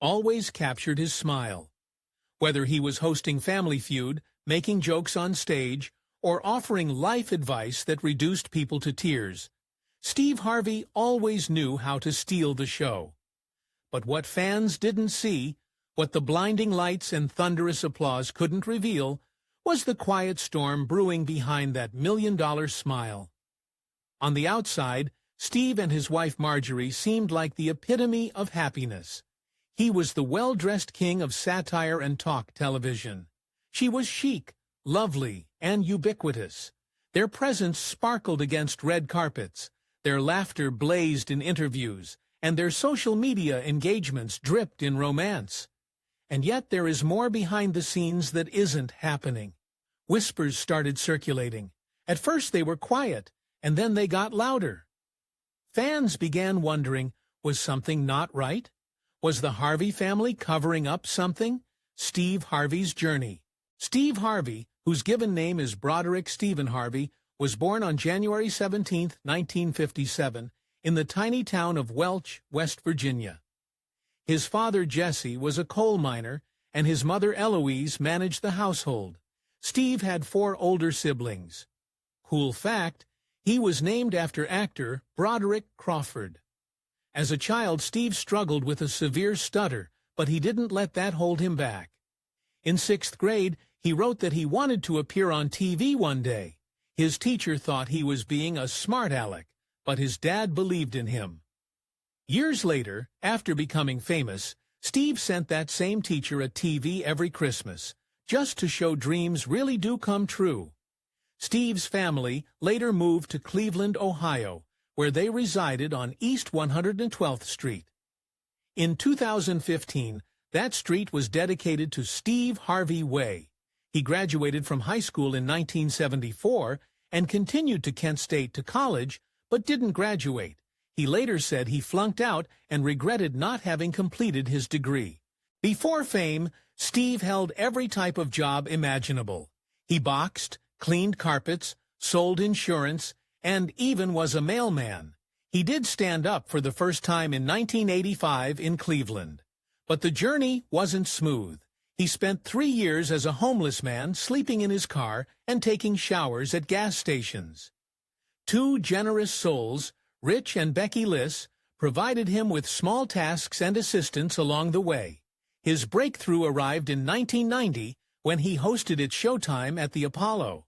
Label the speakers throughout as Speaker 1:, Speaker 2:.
Speaker 1: always captured his smile. Whether he was hosting Family Feud, making jokes on stage, or offering life advice that reduced people to tears, Steve Harvey always knew how to steal the show. But what fans didn't see, what the blinding lights and thunderous applause couldn't reveal, was the quiet storm brewing behind that million-dollar smile. On the outside, Steve and his wife Marjorie seemed like the epitome of happiness. He was the well-dressed king of satire and talk television. She was chic, lovely, and ubiquitous. Their presence sparkled against red carpets, their laughter blazed in interviews, and their social media engagements dripped in romance. And yet there is more behind the scenes that isn't happening. Whispers started circulating. At first they were quiet, and then they got louder. Fans began wondering, was something not right? Was the Harvey family covering up something? Steve Harvey's journey. Steve Harvey, whose given name is Broderick Stephen Harvey, was born on January 17, 1957, in the tiny town of Welch, West Virginia. His father, Jesse, was a coal miner, and his mother, Eloise, managed the household. Steve had 4 older siblings. Cool fact, he was named after actor Broderick Crawford. As a child, Steve struggled with a severe stutter, but he didn't let that hold him back. In 6th grade, he wrote that he wanted to appear on TV one day. His teacher thought he was being a smart aleck, but his dad believed in him. Years later, after becoming famous, Steve sent that same teacher a TV every Christmas, just to show dreams really do come true. Steve's family later moved to Cleveland, Ohio, where they resided on East 112th Street. In 2015, that street was dedicated to Steve Harvey Way. He graduated from high school in 1974 and continued to Kent State to college, but didn't graduate. He later said he flunked out and regretted not having completed his degree. Before fame, Steve held every type of job imaginable. He boxed, cleaned carpets, sold insurance, and even was a mailman. He did stand up for the first time in 1985 in Cleveland. But the journey wasn't smooth. He spent 3 years as a homeless man, sleeping in his car and taking showers at gas stations. 2 generous souls, Rich and Becky Liss, provided him with small tasks and assistance along the way. His breakthrough arrived in 1990 when he hosted its showtime at the Apollo.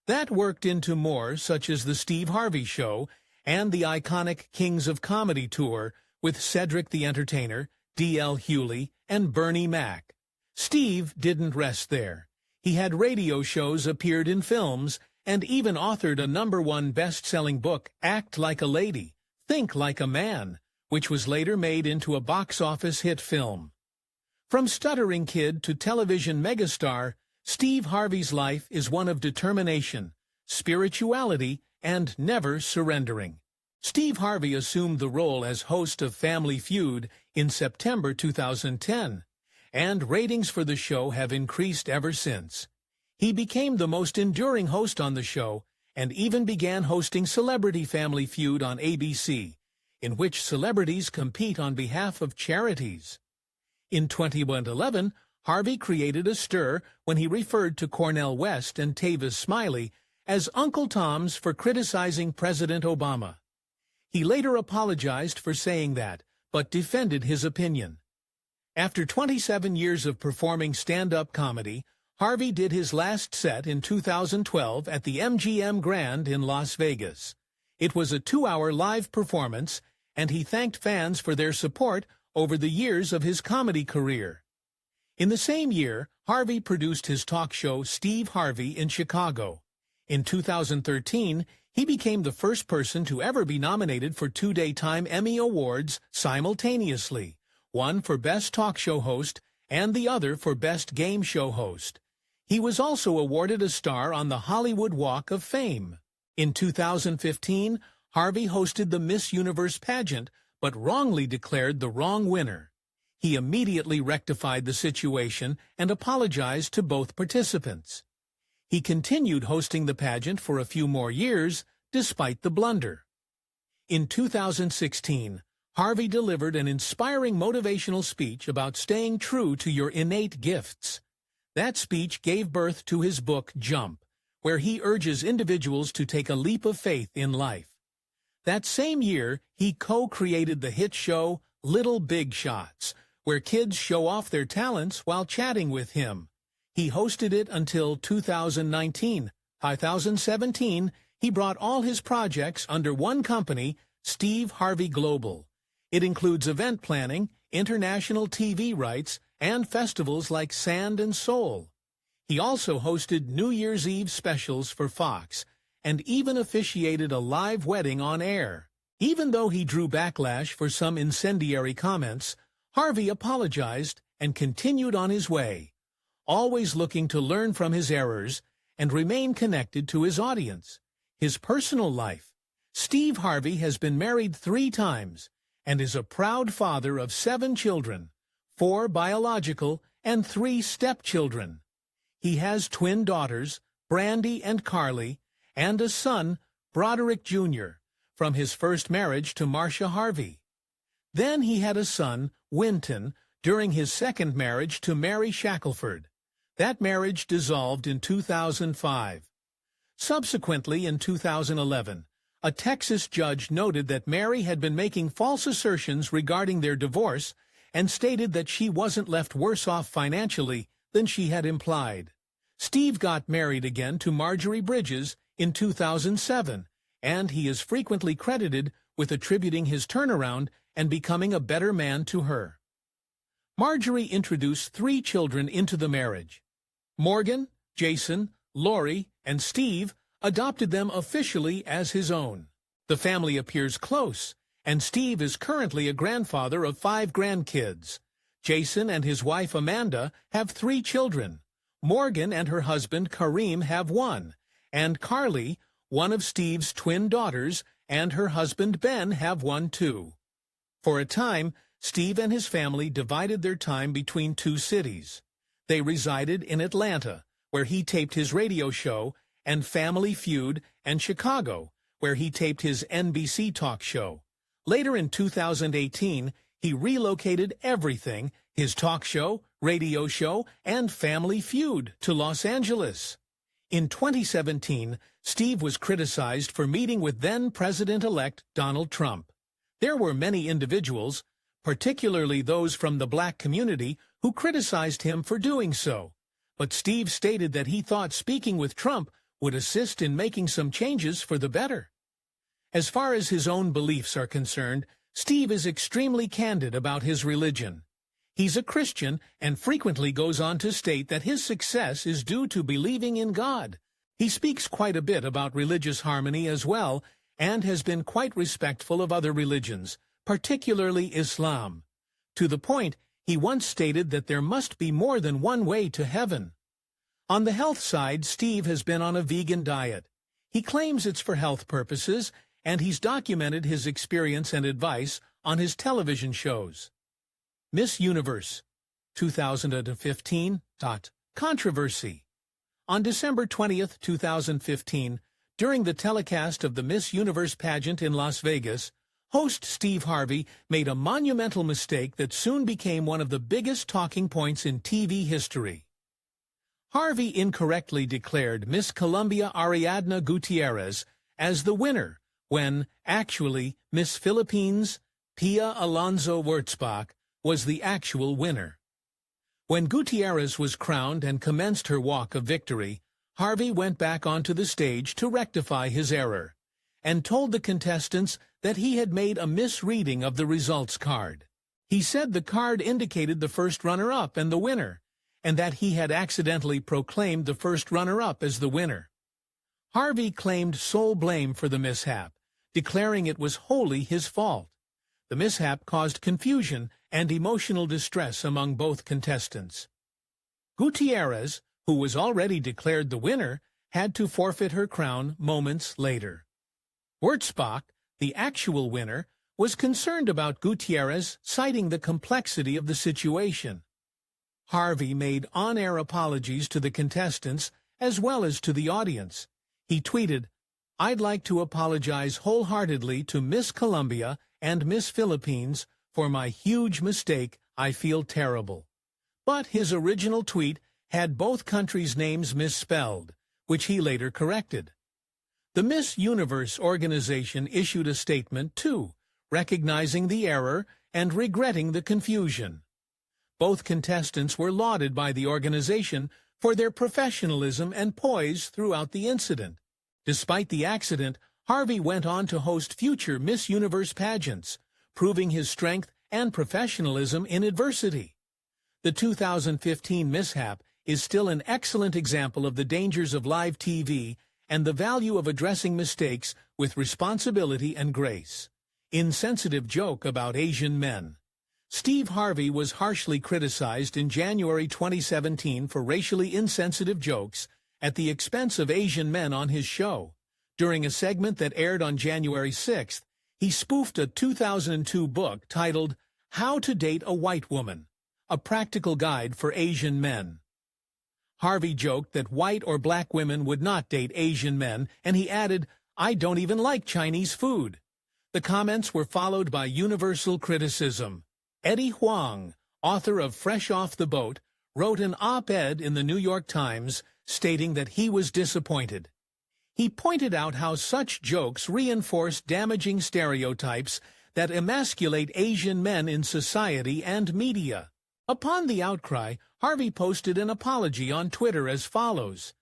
Speaker 1: That worked into more, such as The Steve Harvey Show and the iconic Kings of Comedy tour with Cedric the Entertainer, D.L. Hewley, and Bernie Mac. Steve didn't rest there. He had radio shows, appeared in films, and even authored a #1 best-selling book, Act Like a Lady, Think Like a Man, which was later made into a box-office hit film. From stuttering kid to television megastar, Steve Harvey's life is one of determination, spirituality, and never surrendering. Steve Harvey assumed the role as host of Family Feud in September 2010, and ratings for the show have increased ever since. He became the most enduring host on the show and even began hosting Celebrity Family Feud on ABC, in which celebrities compete on behalf of charities. In 2011, Harvey created a stir when he referred to Cornel West and Tavis Smiley as Uncle Toms for criticizing President Obama. He later apologized for saying that, but defended his opinion. After 27 years of performing stand-up comedy, Harvey did his last set in 2012 at the MGM Grand in Las Vegas. It was a 2-hour live performance, and he thanked fans for their support over the years of his comedy career. In the same year, Harvey produced his talk show Steve Harvey in Chicago. In 2013, he became the first person to ever be nominated for 2 Daytime Emmy Awards simultaneously, one for Best Talk Show Host and the other for Best Game Show Host. He was also awarded a star on the Hollywood Walk of Fame. In 2015, Harvey hosted the Miss Universe pageant, but wrongly declared the wrong winner. He immediately rectified the situation and apologized to both participants. He continued hosting the pageant for a few more years, despite the blunder. In 2016, Harvey delivered an inspiring motivational speech about staying true to your innate gifts. That speech gave birth to his book, Jump, where he urges individuals to take a leap of faith in life. That same year, he co-created the hit show Little Big Shots, where kids show off their talents while chatting with him. He hosted it until 2019. 2017, he brought all his projects under one company, Steve Harvey Global. It includes event planning, international TV rights, and festivals like Sand and Soul. He also hosted New Year's Eve specials for Fox, and even officiated a live wedding on air. Even though he drew backlash for some incendiary comments, Harvey apologized and continued on his way, always looking to learn from his errors and remain connected to his audience. His personal life. Steve Harvey has been married 3 times and is a proud father of 7 children, 4 biological and 3 stepchildren. He has twin daughters, Brandy and Carly, and a son, Broderick Jr., from his first marriage to Marcia Harvey. Then he had a son, Winton, during his second marriage to Mary Shackelford. That marriage dissolved in 2005. Subsequently, in 2011, a Texas judge noted that Mary had been making false assertions regarding their divorce and stated that she wasn't left worse off financially than she had implied. Steve got married again to Marjorie Bridges in 2007, and he is frequently credited with attributing his turnaround and becoming a better man to her. Marjorie introduced 3 children into the marriage. Morgan, Jason, Lori, and Steve adopted them officially as his own. The family appears close, and Steve is currently a grandfather of 5 grandkids. Jason and his wife Amanda have 3 children. Morgan and her husband Kareem have 1, and Carly, one of Steve's twin daughters, and her husband Ben have 1 too. For a time, Steve and his family divided their time between 2 cities. They resided in Atlanta, where he taped his radio show, and Family Feud, and Chicago, where he taped his NBC talk show. Later in 2018, he relocated everything, his talk show, radio show, and Family Feud, to Los Angeles. In 2017, Steve was criticized for meeting with then-President-elect Donald Trump. There were many individuals, particularly those from the black community, who criticized him for doing so. But Steve stated that he thought speaking with Trump would assist in making some changes for the better. As far as his own beliefs are concerned, Steve is extremely candid about his religion. He's a Christian and frequently goes on to state that his success is due to believing in God. He speaks quite a bit about religious harmony as well, and has been quite respectful of other religions, particularly Islam. To the point, he once stated that there must be more than one way to heaven. On the health side, Steve has been on a vegan diet. He claims it's for health purposes, and he's documented his experience and advice on his television shows. Miss Universe, 2015. Controversy. On December 20, 2015, during the telecast of the Miss Universe pageant in Las Vegas, host Steve Harvey made a monumental mistake that soon became one of the biggest talking points in TV history. Harvey incorrectly declared Miss Colombia Ariadna Gutierrez as the winner when, actually, Miss Philippines Pia Alonso Wurzbach was the actual winner. When Gutierrez was crowned and commenced her walk of victory, Harvey went back onto the stage to rectify his error, and told the contestants that he had made a misreading of the results card. He said the card indicated the first runner-up and the winner, and that he had accidentally proclaimed the first runner-up as the winner. Harvey claimed sole blame for the mishap, declaring it was wholly his fault. The mishap caused confusion and emotional distress among both contestants. Gutierrez, who was already declared the winner, had to forfeit her crown moments later. Wurzbach, the actual winner, was concerned about Gutierrez, citing the complexity of the situation. Harvey made on-air apologies to the contestants as well as to the audience. He tweeted, "I'd like to apologize wholeheartedly to Miss Colombia and Miss Philippines. For my huge mistake, I feel terrible. But his original tweet had both countries' names misspelled, which he later corrected. The Miss Universe organization issued a statement, too, recognizing the error and regretting the confusion. Both contestants were lauded by the organization for their professionalism and poise throughout the incident. Despite the accident, Harvey went on to host future Miss Universe pageants, proving his strength and professionalism in adversity. The 2015 mishap is still an excellent example of the dangers of live TV and the value of addressing mistakes with responsibility and grace. Insensitive joke about Asian men. Steve Harvey was harshly criticized in January 2017 for racially insensitive jokes at the expense of Asian men on his show. During a segment that aired on January 6th, he spoofed a 2002 book titled How to Date a White Woman, a practical guide for Asian men. Harvey joked that white or black women would not date Asian men, and he added, "I don't even like Chinese food." The comments were followed by universal criticism. Eddie Huang, author of Fresh Off the Boat, wrote an op-ed in the New York Times stating that he was disappointed. He pointed out how such jokes reinforce damaging stereotypes that emasculate Asian men in society and media. Upon the outcry, Harvey posted an apology on Twitter as follows: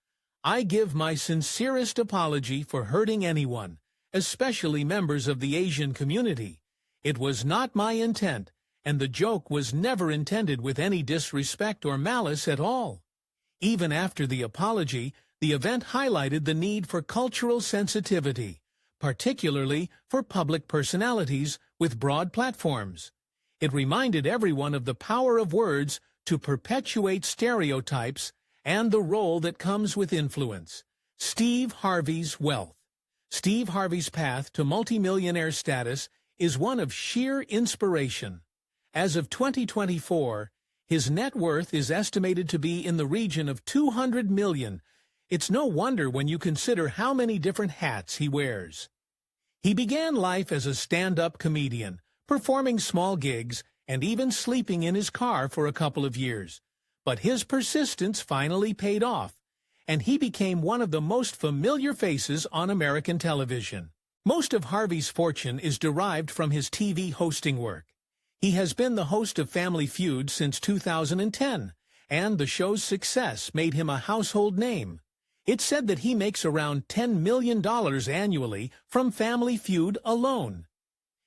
Speaker 1: "I give my sincerest apology for hurting anyone, especially members of the Asian community. It was not my intent, and the joke was never intended with any disrespect or malice at all." Even after the apology, the event highlighted the need for cultural sensitivity, particularly for public personalities with broad platforms. It reminded everyone of the power of words to perpetuate stereotypes and the role that comes with influence. Steve Harvey's wealth. Steve Harvey's path to multimillionaire status is one of sheer inspiration. As of 2024, his net worth is estimated to be in the region of $200 million. It's no wonder when you consider how many different hats he wears. He began life as a stand-up comedian, performing small gigs and even sleeping in his car for a couple of years. But his persistence finally paid off, and he became one of the most familiar faces on American television. Most of Harvey's fortune is derived from his TV hosting work. He has been the host of Family Feud since 2010, and the show's success made him a household name. It's said that he makes around $10 million annually from Family Feud alone.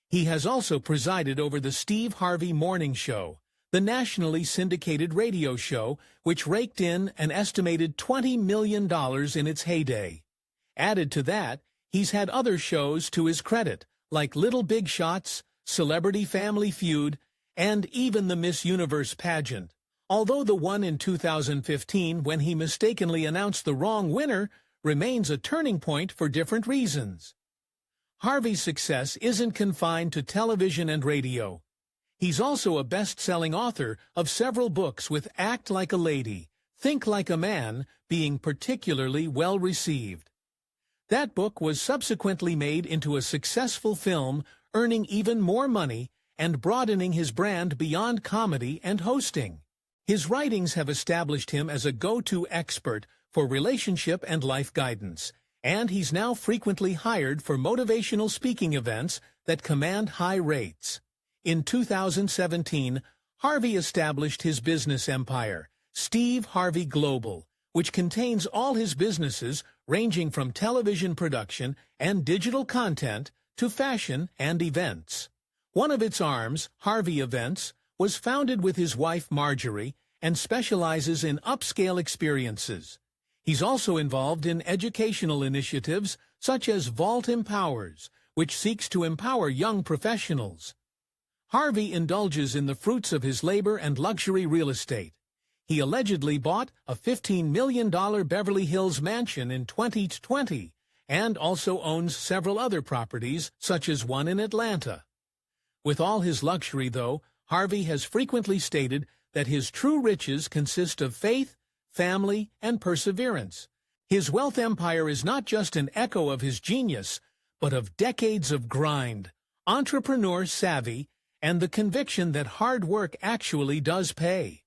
Speaker 1: He has also presided over the Steve Harvey Morning Show, the nationally syndicated radio show, which raked in an estimated $20 million in its heyday. Added to that, he's had other shows to his credit, like Little Big Shots, Celebrity Family Feud, and even the Miss Universe pageant. Although the one in 2015, when he mistakenly announced the wrong winner, remains a turning point for different reasons. Harvey's success isn't confined to television and radio. He's also a best-selling author of several books, with Act Like a Lady, Think Like a Man being particularly well-received. That book was subsequently made into a successful film, earning even more money and broadening his brand beyond comedy and hosting. His writings have established him as a go-to expert for relationship and life guidance, and he's now frequently hired for motivational speaking events that command high rates. In 2017, Harvey established his business empire, Steve Harvey Global, which contains all his businesses ranging from television production and digital content to fashion and events. One of its arms, Harvey Events, was founded with his wife Marjorie and specializes in upscale experiences. He's also involved in educational initiatives such as Vault Empowers, which seeks to empower young professionals. Harvey indulges in the fruits of his labor and luxury real estate. He allegedly bought a $15 million Beverly Hills mansion in 2020 and also owns several other properties, such as one in Atlanta. With all his luxury, though, Harvey has frequently stated that his true riches consist of faith, family, and perseverance. His wealth empire is not just an echo of his genius, but of decades of grind, entrepreneur savvy, and the conviction that hard work actually does pay.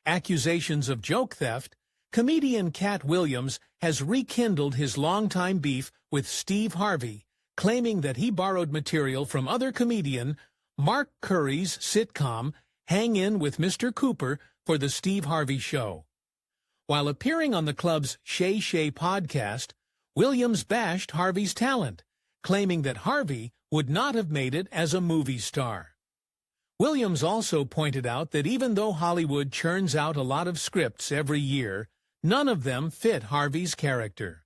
Speaker 1: Accusations of joke theft. Comedian Cat Williams has rekindled his longtime beef with Steve Harvey, claiming that he borrowed material from other comedian Mark Curry's sitcom Hang In with Mr. Cooper for the Steve Harvey Show. While appearing on the club's Shay Shay podcast, Williams bashed Harvey's talent, claiming that Harvey would not have made it as a movie star. Williams also pointed out that even though Hollywood churns out a lot of scripts every year, none of them fit Harvey's character.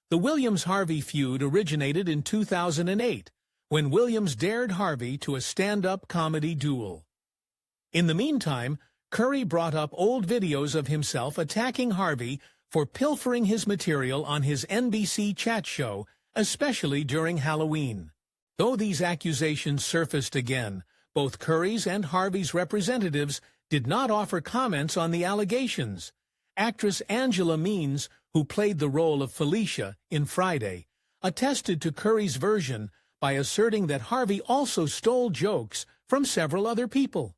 Speaker 1: The Williams-Harvey feud originated in 2008, when Williams dared Harvey to a stand-up comedy duel. In the meantime, Curry brought up old videos of himself attacking Harvey for pilfering his material on his NBC chat show, especially during Halloween. Though these accusations surfaced again, both Curry's and Harvey's representatives did not offer comments on the allegations. Actress Angela Means, who played the role of Felicia in Friday, attested to Curry's version by asserting that Harvey also stole jokes from several other people.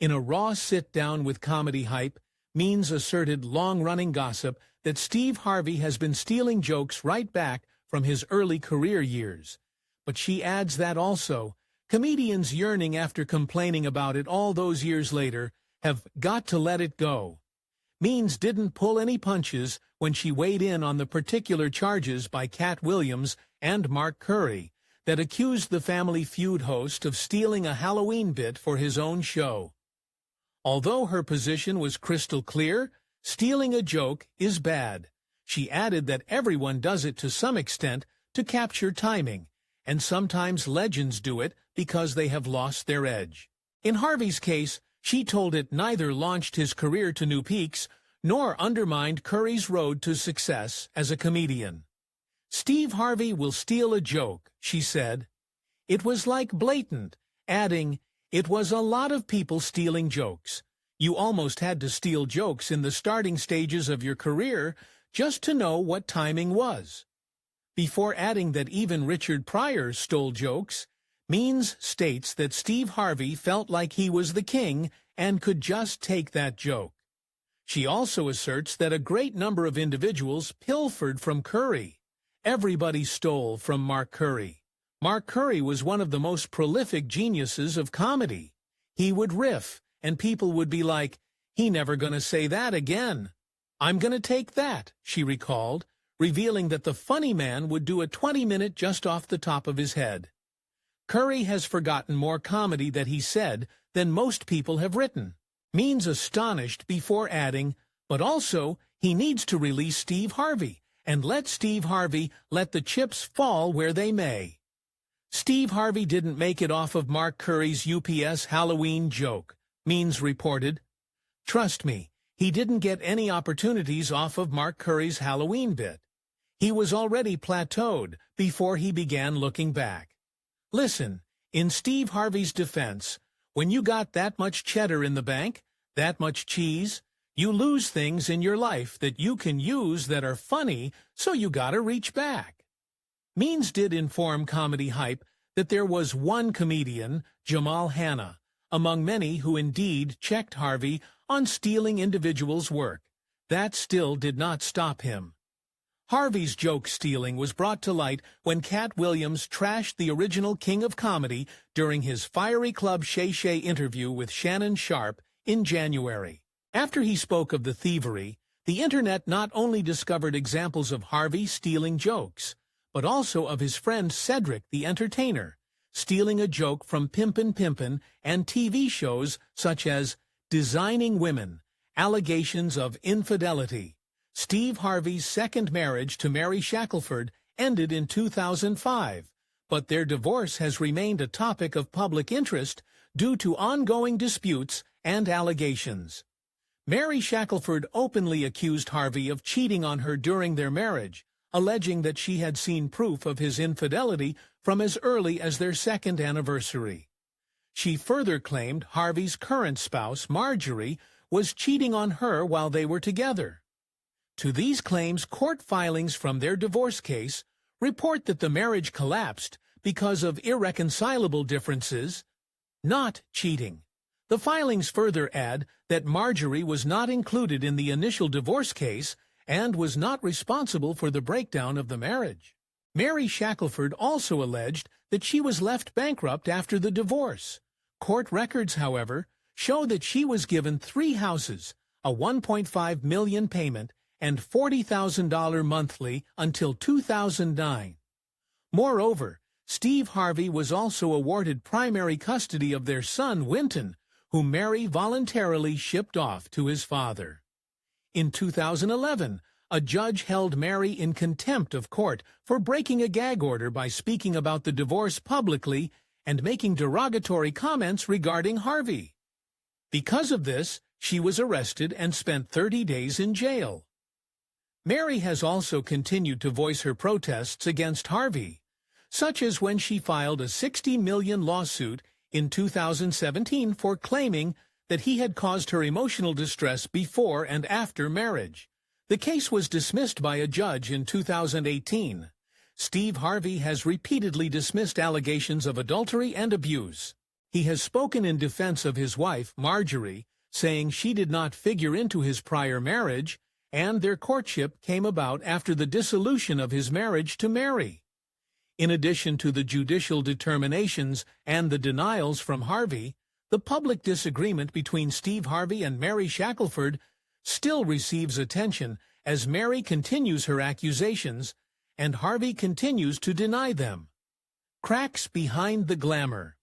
Speaker 1: In a raw sit-down with Comedy Hype, Means asserted long-running gossip that Steve Harvey has been stealing jokes right back from his early career years. But she adds that also, comedians yearning after complaining about it all those years later have got to let it go. Means didn't pull any punches when she weighed in on the particular charges by Cat Williams and Mark Curry that accused the Family Feud host of stealing a Halloween bit for his own show. Although her position was crystal clear, stealing a joke is bad. She added that everyone does it to some extent to capture timing, and sometimes legends do it because they have lost their edge. In Harvey's case, she told it neither launched his career to new peaks nor undermined Curry's road to success as a comedian. Steve Harvey will steal a joke, she said. It was like blatant, adding, it was a lot of people stealing jokes. You almost had to steal jokes in the starting stages of your career just to know what timing was. Before adding that even Richard Pryor stole jokes, Means states that Steve Harvey felt like he was the king and could just take that joke. She also asserts that a great number of individuals pilfered from Curry. Everybody stole from Mark Curry. Mark Curry was one of the most prolific geniuses of comedy. He would riff, and people would be like, "He never gonna say that again. I'm gonna take that," she recalled, revealing that the funny man would do a 20-minute just off the top of his head. Curry has forgotten more comedy that he said than most people have written. Means astonished before adding, but also he needs to release Steve Harvey and let Steve Harvey let the chips fall where they may. Steve Harvey didn't make it off of Mark Curry's UPS Halloween joke, Means reported. Trust me, he didn't get any opportunities off of Mark Curry's Halloween bit. He was already plateaued before he began looking back. Listen, in Steve Harvey's defense, when you got that much cheddar in the bank, that much cheese, you lose things in your life that you can use that are funny, so you gotta reach back. Means did inform Comedy Hype that there was one comedian, Jamal Hanna, among many who indeed checked Harvey on stealing individuals' work. That still did not stop him. Harvey's joke stealing was brought to light when Cat Williams trashed the original king of comedy during his Fiery Club Shay Shay interview with Shannon Sharpe in January. After he spoke of the thievery, the internet not only discovered examples of Harvey stealing jokes, but also of his friend Cedric the Entertainer, stealing a joke from Pimpin' Pimpin' and TV shows such as Designing Women, Allegations of Infidelity. Steve Harvey's second marriage to Mary Shackelford ended in 2005, but their divorce has remained a topic of public interest due to ongoing disputes and allegations. Mary Shackelford openly accused Harvey of cheating on her during their marriage, alleging that she had seen proof of his infidelity from as early as their second anniversary. She further claimed Harvey's current spouse, Marjorie, was cheating on her while they were together. To these claims, court filings from their divorce case report that the marriage collapsed because of irreconcilable differences, not cheating. The filings further add that Marjorie was not included in the initial divorce case and was not responsible for the breakdown of the marriage. Mary Shackelford also alleged that she was left bankrupt after the divorce. Court records, however, show that she was given 3 houses, a $1.5 million payment, and $40,000 monthly until 2009. Moreover, Steve Harvey was also awarded primary custody of their son, Winton, whom Mary voluntarily shipped off to his father. In 2011, a judge held Mary in contempt of court for breaking a gag order by speaking about the divorce publicly and making derogatory comments regarding Harvey. Because of this, she was arrested and spent 30 days in jail. Mary has also continued to voice her protests against Harvey, such as when she filed a $60 million lawsuit in 2017 for claiming that he had caused her emotional distress before and after marriage. The case was dismissed by a judge in 2018. Steve Harvey has repeatedly dismissed allegations of adultery and abuse. He has spoken in defense of his wife, Marjorie, saying she did not figure into his prior marriage, and their courtship came about after the dissolution of his marriage to Mary. In addition to the judicial determinations and the denials from Harvey, the public disagreement between Steve Harvey and Mary Shackelford still receives attention as Mary continues her accusations and Harvey continues to deny them. Cracks behind the glamour.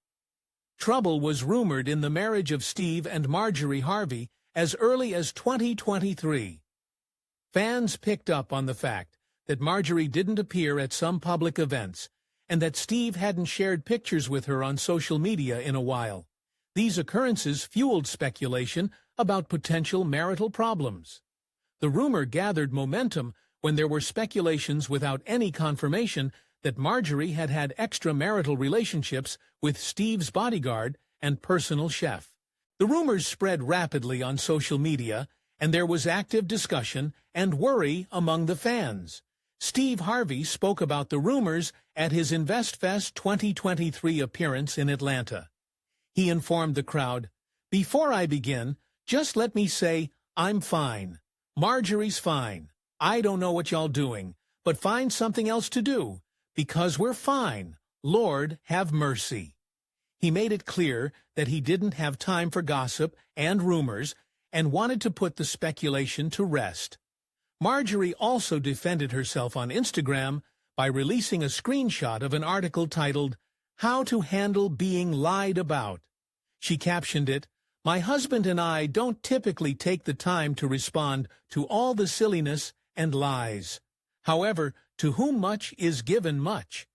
Speaker 1: Trouble was rumored in the marriage of Steve and Marjorie Harvey as early as 2023. Fans picked up on the fact that Marjorie didn't appear at some public events and that Steve hadn't shared pictures with her on social media in a while. These occurrences fueled speculation about potential marital problems. The rumor gathered momentum when there were speculations without any confirmation that Marjorie had had extramarital relationships with Steve's bodyguard and personal chef. The rumors spread rapidly on social media, and there was active discussion and worry among the fans. Steve Harvey spoke about the rumors at his InvestFest 2023 appearance in Atlanta. He informed the crowd, "Before I begin, just let me say I'm fine. Marjorie's fine. I don't know what y'all doing, but find something else to do, because we're fine. Lord, have mercy." He made it clear that he didn't have time for gossip and rumors and wanted to put the speculation to rest. Marjorie also defended herself on Instagram by releasing a screenshot of an article titled, "How to Handle Being Lied About." She captioned it, "My husband and I don't typically take the time to respond to all the silliness and lies. However, to whom much is given much."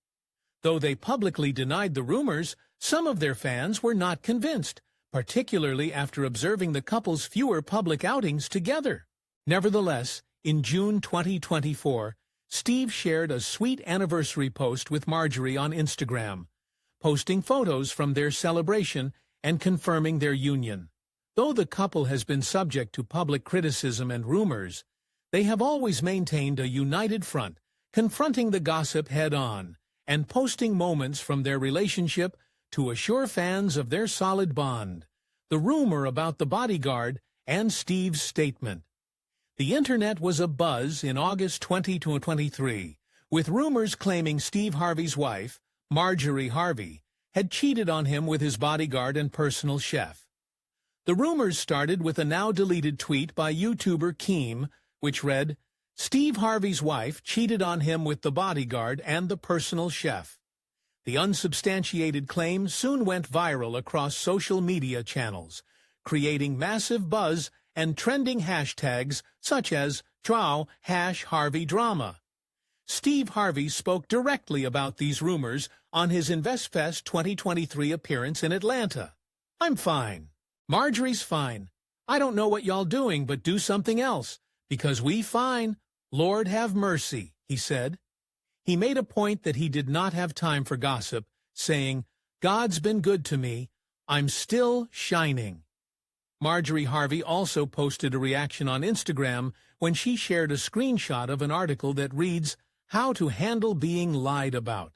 Speaker 1: Though they publicly denied the rumors, some of their fans were not convinced, particularly after observing the couple's fewer public outings together. Nevertheless, in June 2024, Steve shared a sweet anniversary post with Marjorie on Instagram, posting photos from their celebration and confirming their union. Though the couple has been subject to public criticism and rumors, they have always maintained a united front, confronting the gossip head-on and posting moments from their relationship to assure fans of their solid bond. The rumor about the bodyguard and Steve's statement. The internet was abuzz in August 2023, with rumors claiming Steve Harvey's wife, Marjorie Harvey, had cheated on him with his bodyguard and personal chef. The rumors started with a now-deleted tweet by YouTuber Keem, which read, "Steve Harvey's wife cheated on him with the bodyguard and the personal chef." The unsubstantiated claim soon went viral across social media channels, creating massive buzz and trending hashtags such as #Harvey Drama. Steve Harvey spoke directly about these rumors on his InvestFest 2023 appearance in Atlanta. "I'm fine. Marjorie's fine. I don't know what y'all doing, but do something else, because we fine. Lord have mercy," he said. He made a point that he did not have time for gossip, saying, "God's been good to me. I'm still shining." Marjorie Harvey also posted a reaction on Instagram when she shared a screenshot of an article that reads, "How to Handle Being Lied About."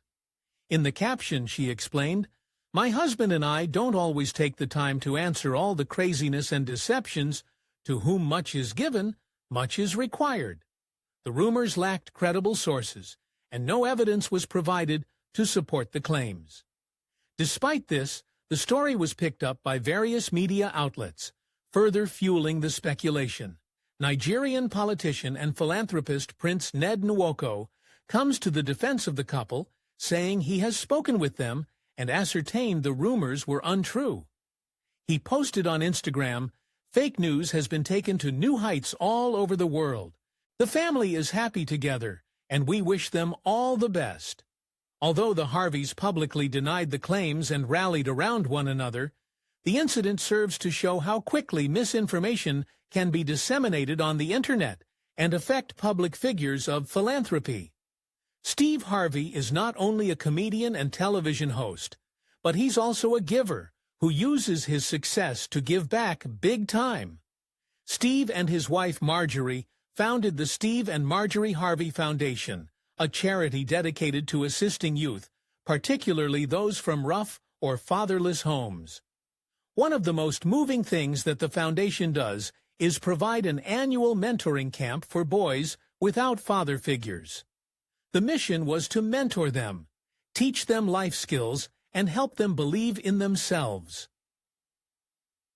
Speaker 1: In the caption, she explained, "My husband and I don't always take the time to answer all the craziness and deceptions. To whom much is given, much is required." The rumors lacked credible sources, and no evidence was provided to support the claims. Despite this, the story was picked up by various media outlets, further fueling the speculation. Nigerian politician and philanthropist Prince Ned Nwoko comes to the defense of the couple, saying he has spoken with them and ascertained the rumors were untrue. He posted on Instagram, "Fake news has been taken to new heights all over the world. The family is happy together, and we wish them all the best." Although the Harveys publicly denied the claims and rallied around one another, the incident serves to show how quickly misinformation can be disseminated on the internet and affect public figures of philanthropy. Steve Harvey is not only a comedian and television host, but he's also a giver who uses his success to give back big time. Steve and his wife Marjorie founded the Steve and Marjorie Harvey Foundation, a charity dedicated to assisting youth, particularly those from rough or fatherless homes. One of the most moving things that the foundation does is provide an annual mentoring camp for boys without father figures. The mission was to mentor them, teach them life skills, and help them believe in themselves.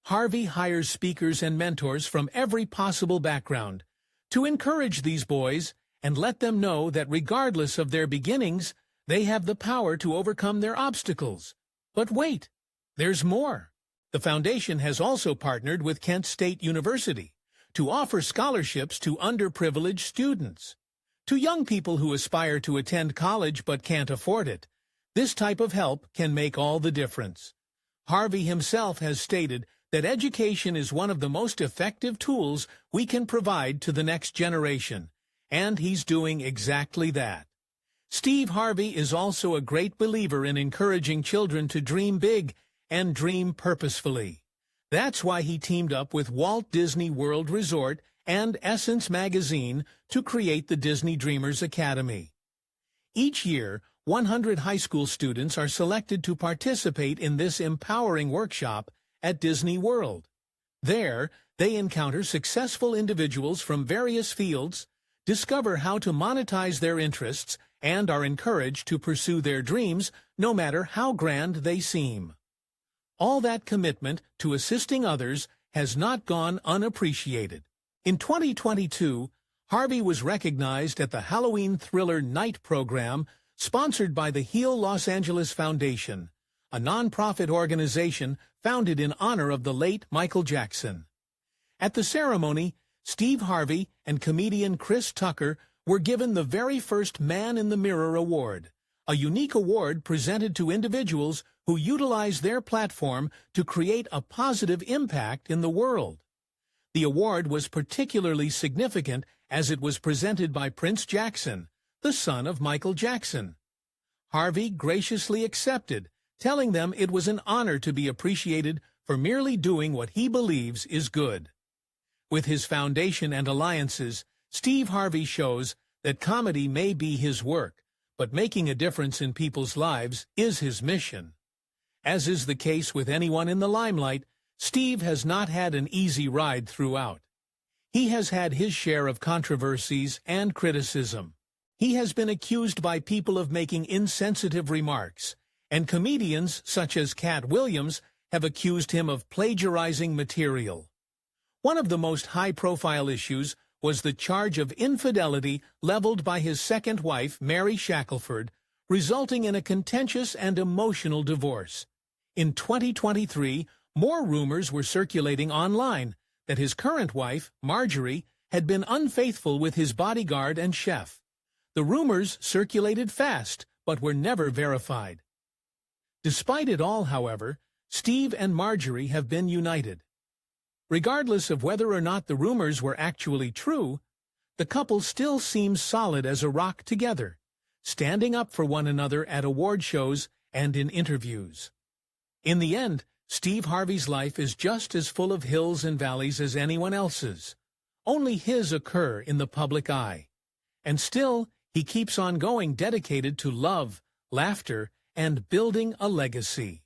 Speaker 1: Harvey hires speakers and mentors from every possible background to encourage these boys and let them know that regardless of their beginnings, they have the power to overcome their obstacles. But wait, there's more. The foundation has also partnered with Kent State University to offer scholarships to underprivileged students. To young people who aspire to attend college but can't afford it, this type of help can make all the difference. Harvey himself has stated that education is one of the most effective tools we can provide to the next generation, and he's doing exactly that. Steve Harvey is also a great believer in encouraging children to dream big and dream purposefully. That's why he teamed up with Walt Disney World Resort and Essence Magazine to create the Disney Dreamers Academy. Each year, 100 high school students are selected to participate in this empowering workshop at Disney World. There, they encounter successful individuals from various fields, discover how to monetize their interests, and are encouraged to pursue their dreams no matter how grand they seem. All that commitment to assisting others has not gone unappreciated. In 2022, Harvey was recognized at the Halloween Thriller Night program sponsored by the Heal Los Angeles Foundation, a nonprofit organization founded in honor of the late Michael Jackson. At the ceremony, Steve Harvey and comedian Chris Tucker were given the very first Man in the Mirror Award, a unique award presented to individuals who utilize their platform to create a positive impact in the world. The award was particularly significant as it was presented by Prince Jackson, the son of Michael Jackson. Harvey graciously accepted, telling them it was an honor to be appreciated for merely doing what he believes is good. With his foundation and alliances, Steve Harvey shows that comedy may be his work, but making a difference in people's lives is his mission. As is the case with anyone in the limelight, Steve has not had an easy ride throughout. He has had his share of controversies and criticism. He has been accused by people of making insensitive remarks, and comedians such as Cat Williams have accused him of plagiarizing material. One of the most high-profile issues was the charge of infidelity leveled by his second wife, Mary Shackelford, resulting in a contentious and emotional divorce. In 2023, more rumors were circulating online that his current wife, Marjorie, had been unfaithful with his bodyguard and chef. The rumors circulated fast, but were never verified. Despite it all, however, Steve and Marjorie have been united. Regardless of whether or not the rumors were actually true, the couple still seems solid as a rock together, standing up for one another at award shows and in interviews. In the end, Steve Harvey's life is just as full of hills and valleys as anyone else's. Only his occur in the public eye. And still, he keeps on going, dedicated to love, laughter, and building a legacy.